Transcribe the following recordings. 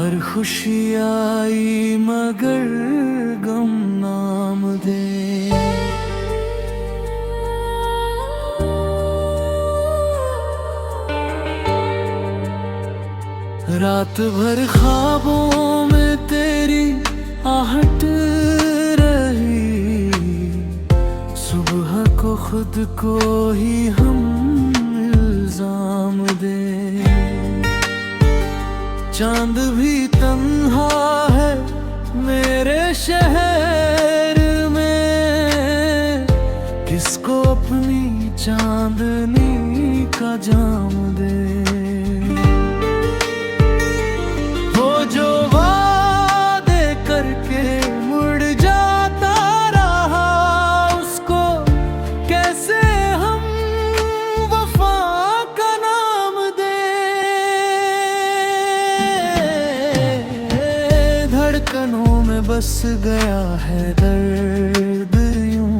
हर खुशी आई मगर गम नाम दे। रात भर ख्वाबों में तेरी आहट रही, सुबह को खुद को ही हम इल्जाम दे। चांद भी तन्हा है मेरे शहर में, किसको अपनी चांदनी का जाम दे। वो जो वादे करके मुड़ जाता रहा, उसको कैसे हम वफा का नाम दे। धड़कनों में बस गया है दर्द यूं,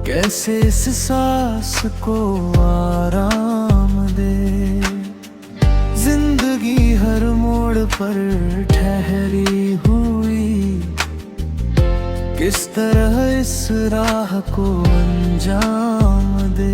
कैसे इस सांस को आराम दे। जिंदगी हर मोड़ पर ठहरी हुई, किस तरह इस राह को अंजाम दे।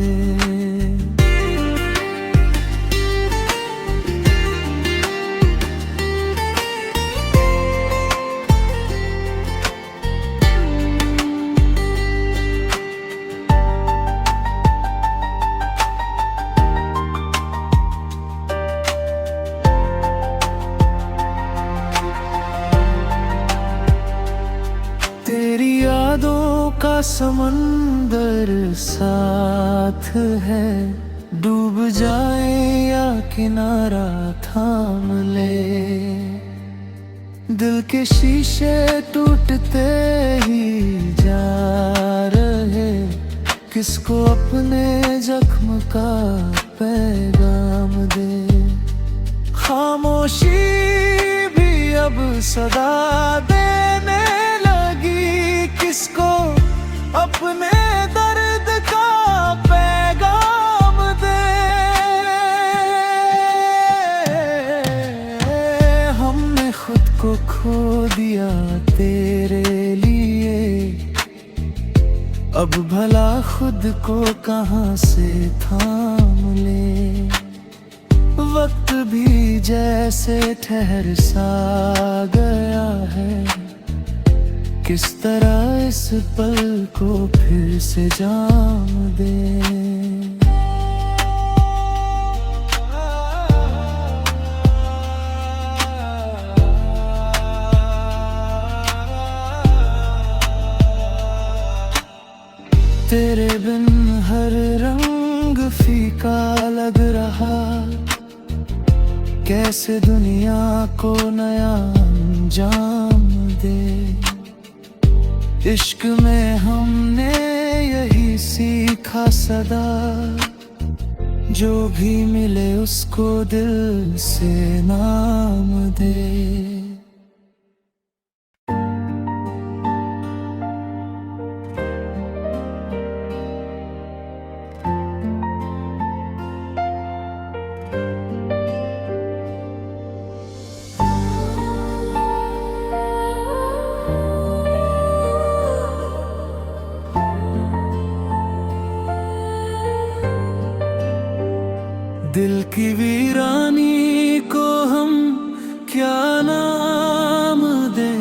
तेरी यादों का समंदर साथ है, डूब जाए या किनारा थाम ले। दिल के शीशे टूटते ही जा रहे, किसको अपने जख्म का पैगाम दे। खामोशी भी अब सदा देने लगी, किसको अपने दर्द का पैगाम दे। हमने खुद को खो दिया तेरे लिए, अब भला खुद को कहाँ से थाम ले। वक्त भी जैसे ठहर सा गया है, किस तरह इस पल को फिर से जाम दे। तेरे बिन हर रंग फीका लग रहा, कैसे दुनिया को नया अंजाम दे। इश्क में हमने यही सीखा सदा, जो भी मिले उसको दिल से नाम दे। दिल की वीरानी को हम क्या नाम दे।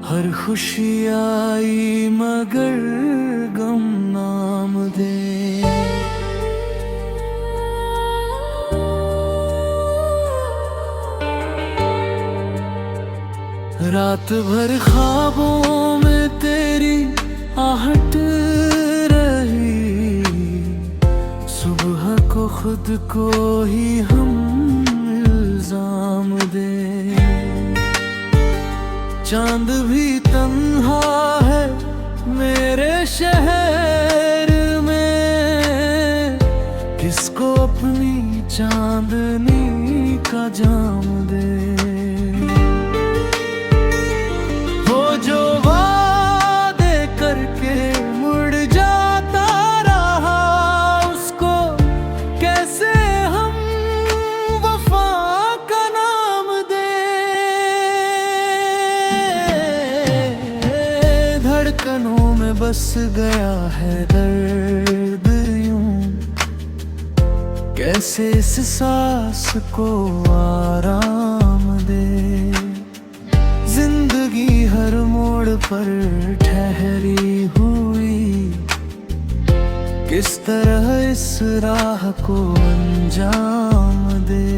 हर खुशी आई मगर गम नाम दे। रात भर ख्वाबों में तेरी आहट रही, सुबह को खुद को ही हम इल्जाम दे। चांद भी तन्हा है मेरे शहर में, किसको अपनी चांदनी का जाम दे। वो जो वादे करके मुड़ जाता रहा, उसको कैसे हम वफा बस गया है दर्द यूं, कैसे इस सांस को आराम दे। जिंदगी हर मोड़ पर ठहरी हुई, किस तरह इस राह को अंजाम दे।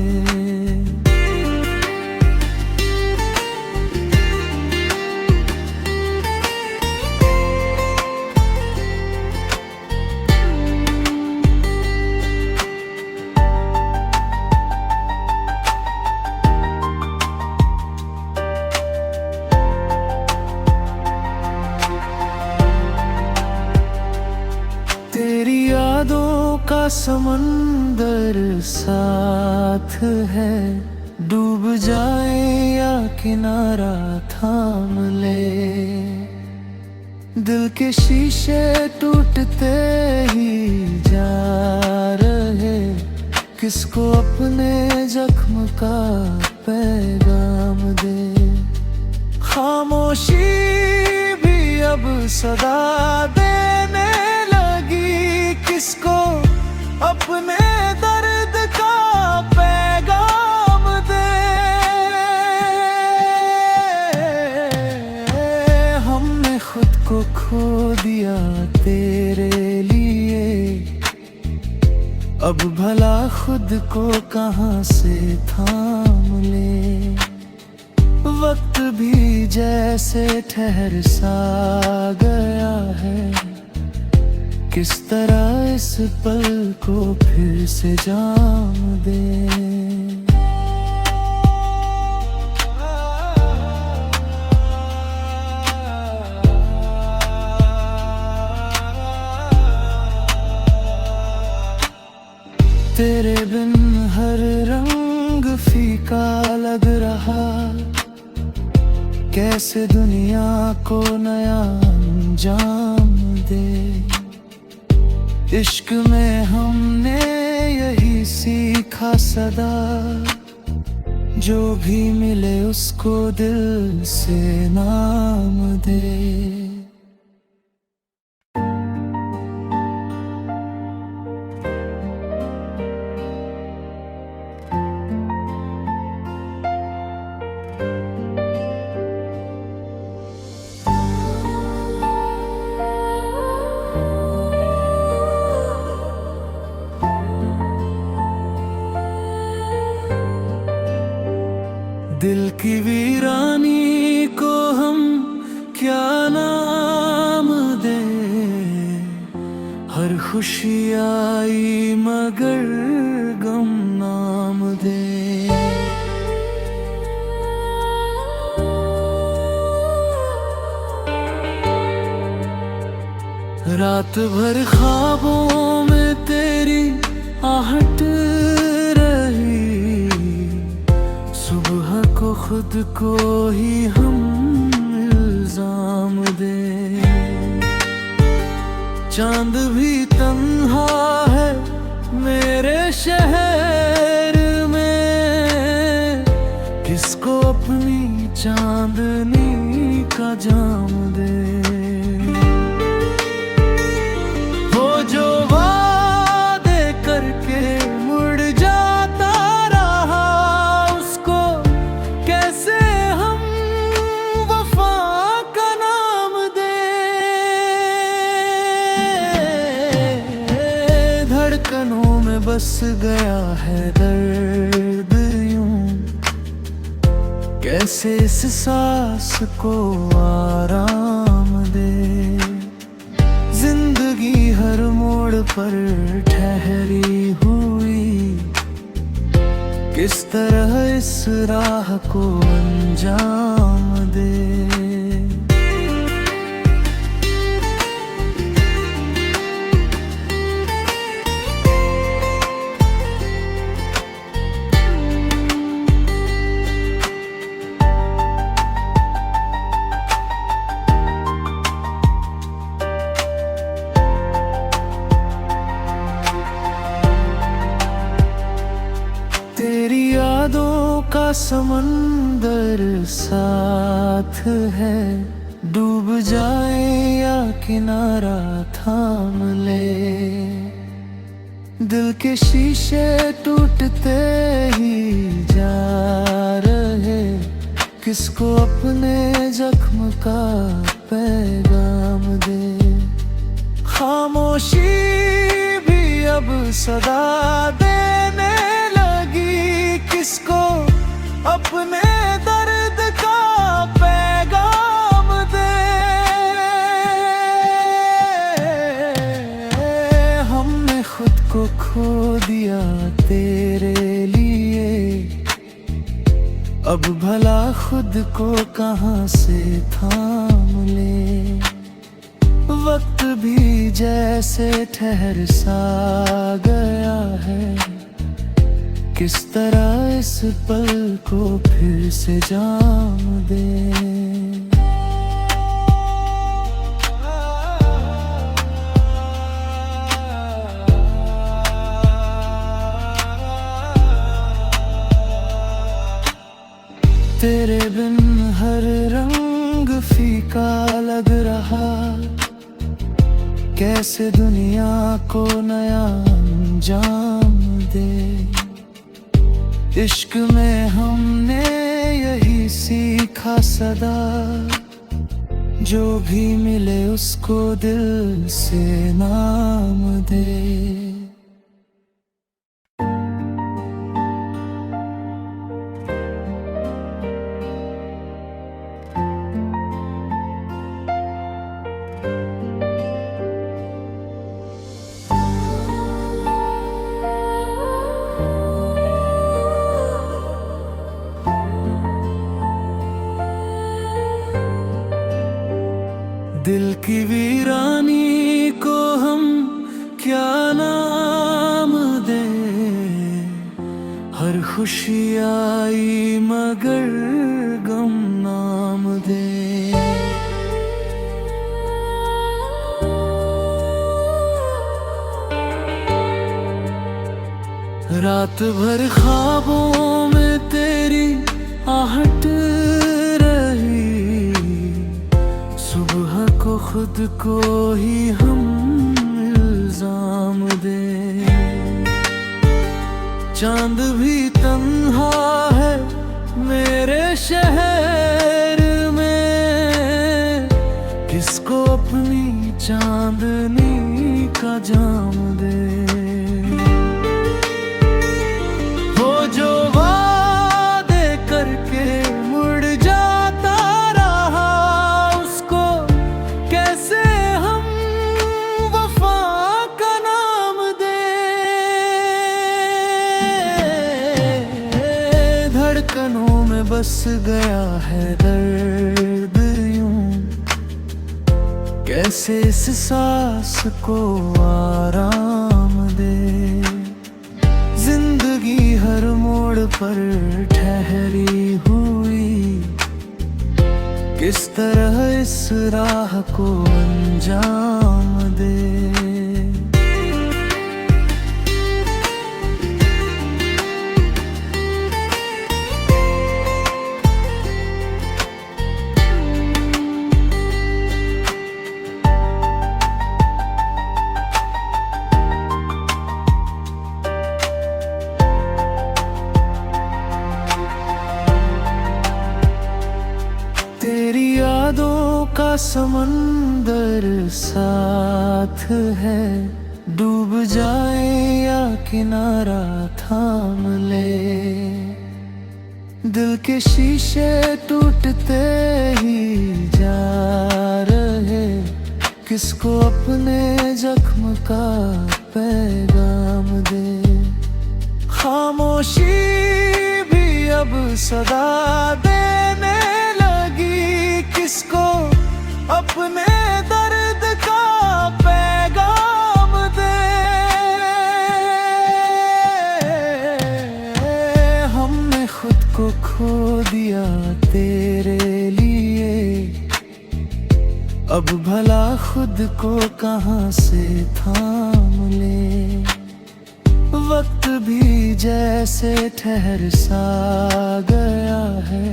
तेरी यादों का समंदर साथ है, डूब जाए या किनारा थाम ले। दिल के शीशे टूटते ही जा रहे, किसको अपने जख्म का पैगाम दे। खामोशी भी अब सदा देने लगी, किसको अपने दर्द का पैगाम दे। हमने खुद को खो दिया तेरे लिए, अब भला खुद को कहाँ से थाम ले। वक्त भी जैसे ठहर सा गया है, किस तरह इस पल को फिर से जाम दे। तेरे बिन हर रंग फीका लग रहा, कैसे दुनिया को नया अंजाम दे। इश्क में हमने यही सीखा सदा, जो भी मिले उसको दिल से नाम दे। दिल की वीरानी को हम क्या नाम दे। हर खुशी आई मगर गम नाम दे। रात भर ख्वाबों में तेरी आहट रही, सुबह को खुद को ही हम इल्जाम दे। चांद भी तन्हा है मेरे शहर में, किसको अपनी चांदनी का जाम दे। वो जो वादे करके मुड़ जाता रहा, उसको कैसे हम वफा का नाम दे। धड़कनों में बस गया है दर्द यूं, कैसे इस सांस को आराम दे। जिंदगी हर मोड़ पर ठहरी हुई, किस तरह इस राह को अंजाम दे। तेरी यादों का समंदर साथ है, डूब जाए या किनारा थाम ले। दिल के शीशे टूटते ही जा रहे, किसको अपने जख्म का पैगाम दे। खामोशी भी अब सदा देने लगी, किसको अपने दर्द का पैगाम दे। हमने खुद को खो दिया तेरे लिए, अब भला खुद को कहाँ से थाम ले। वक्त भी जैसे ठहर सा गया है, किस तरह इस पल को फिर से जाम दे। तेरे बिन हर रंग फीका लग रहा, कैसे दुनिया को नया अंजाम दे। इश्क में हमने यही सीखा सदा, जो भी मिले उसको दिल से नाम दे। दिल की वीरानी को हम क्या नाम दे। हर खुशी आई मगर गम नाम दे। रात भर ख्वाबों में तेरी आहट रही, सुबह को खुद को ही हम इल्जाम दे। चांद भी तन्हा है मेरे शहर में, किसको अपनी चांदनी का जाम दे। वो जो वादे करके मुड़ जाता रहा, उसको कैसे हम वफा का नाम दे। धड़कनों में बस गया है दर्द यूं, कैसे इस सांस को आराम दे। जिंदगी हर मोड़ पर ठहरी हुई, किस तरह इस राह को अंजाम दे। तेरी यादों का समंदर साथ है, डूब जाए या किनारा थाम ले। दिल के शीशे टूटते ही जा रहे, किसको अपने जख्म का पैगाम दे। खामोशी भी अब सदा देने लगी, किसको अपने दर्द का पैगाम दे। हमने खुद को खो दिया तेरे लिए, अब भला खुद को कहाँ से थाम ले। वक्त भी जैसे ठहर सा गया है,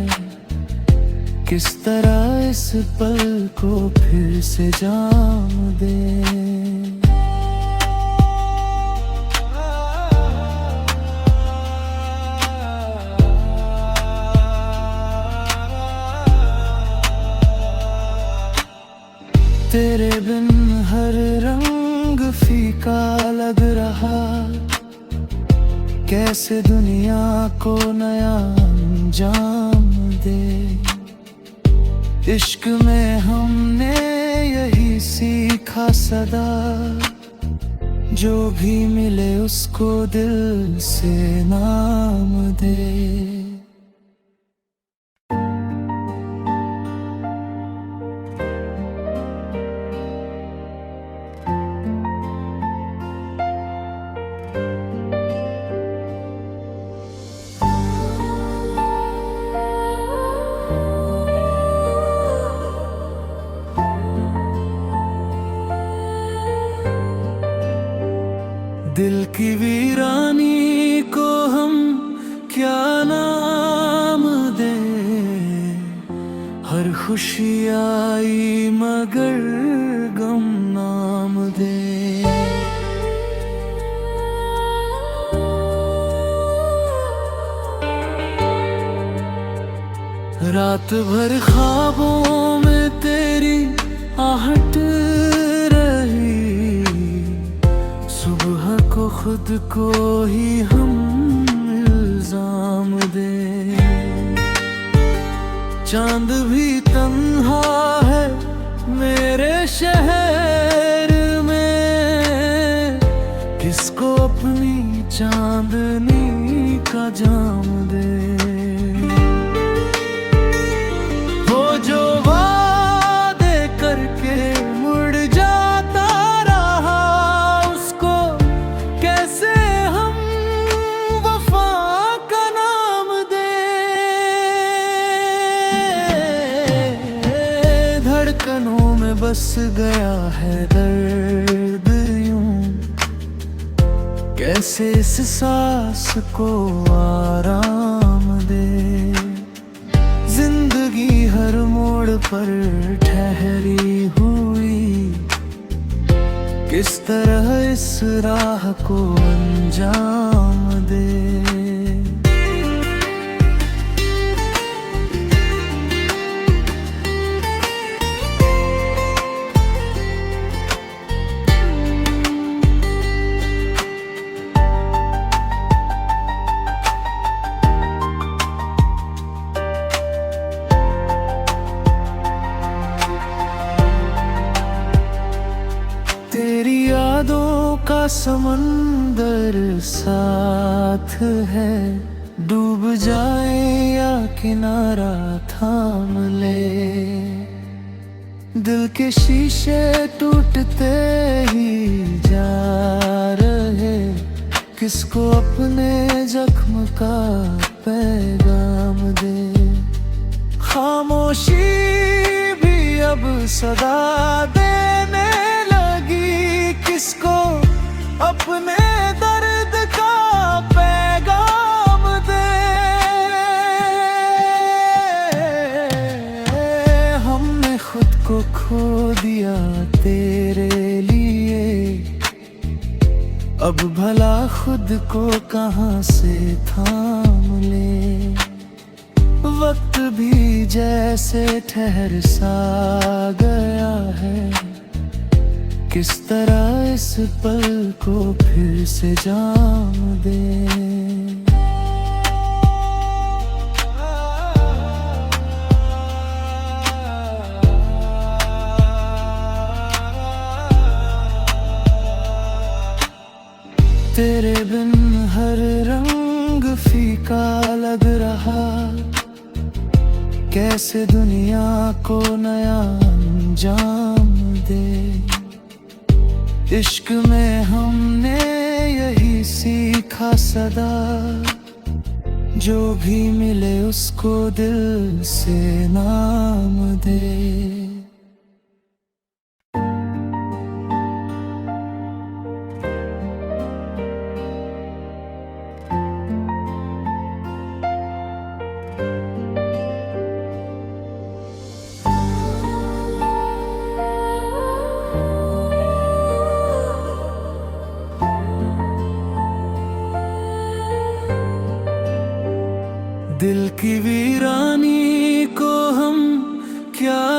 किस तरह इस पल को फिर से जाम दे। तेरे बिन हर रंग फीका लग रहा, कैसे दुनिया को नया अंजाम दे। इश्क में हमने यही सीखा सदा, जो भी मिले उसको दिल से नाम दे। दिल की वीरानी को हम क्या नाम दे। हर खुशी आई मगर गम नाम दे। रात भर ख्वाबों में तेरी आहट रही, सुबह को खुद को ही हम इल्जाम दे। चांद भी तन्हा है मेरे शहर में, किसको अपनी चांदनी का जाम दे। वो जो वादे करके मुड़ जाता रहा, उसको कैसे हम वफा का नाम दे। धड़कनों में बस गया है दर्द यूं, कैसे इस सांस को आराम दे। जिंदगी हर मोड़ पर ठहरी हुई, किस तरह इस राह को अंजाम दे। तेरी यादों का समंदर साथ है, डूब जाए या किनारा थाम ले। दिल के शीशे टूटते ही जा रहे, किसको अपने जख्म का पैगाम दे। खामोशी भी अब सदा देने लगी, किसको अपने दर्द का पैगाम दे। हमने खुद को खो दिया तेरे लिए, अब भला खुद को कहाँ से थाम ले। वक्त भी जैसे ठहर सा गया है, किस तरह इस पल को फिर से जाम दे। तेरे बिन हर रंग फीका लग रहा, कैसे दुनिया को नया अंजाम दे। इश्क में हमने यही सीखा सदा, जो भी मिले उसको दिल से नाम दे। की वीरानी को हम क्या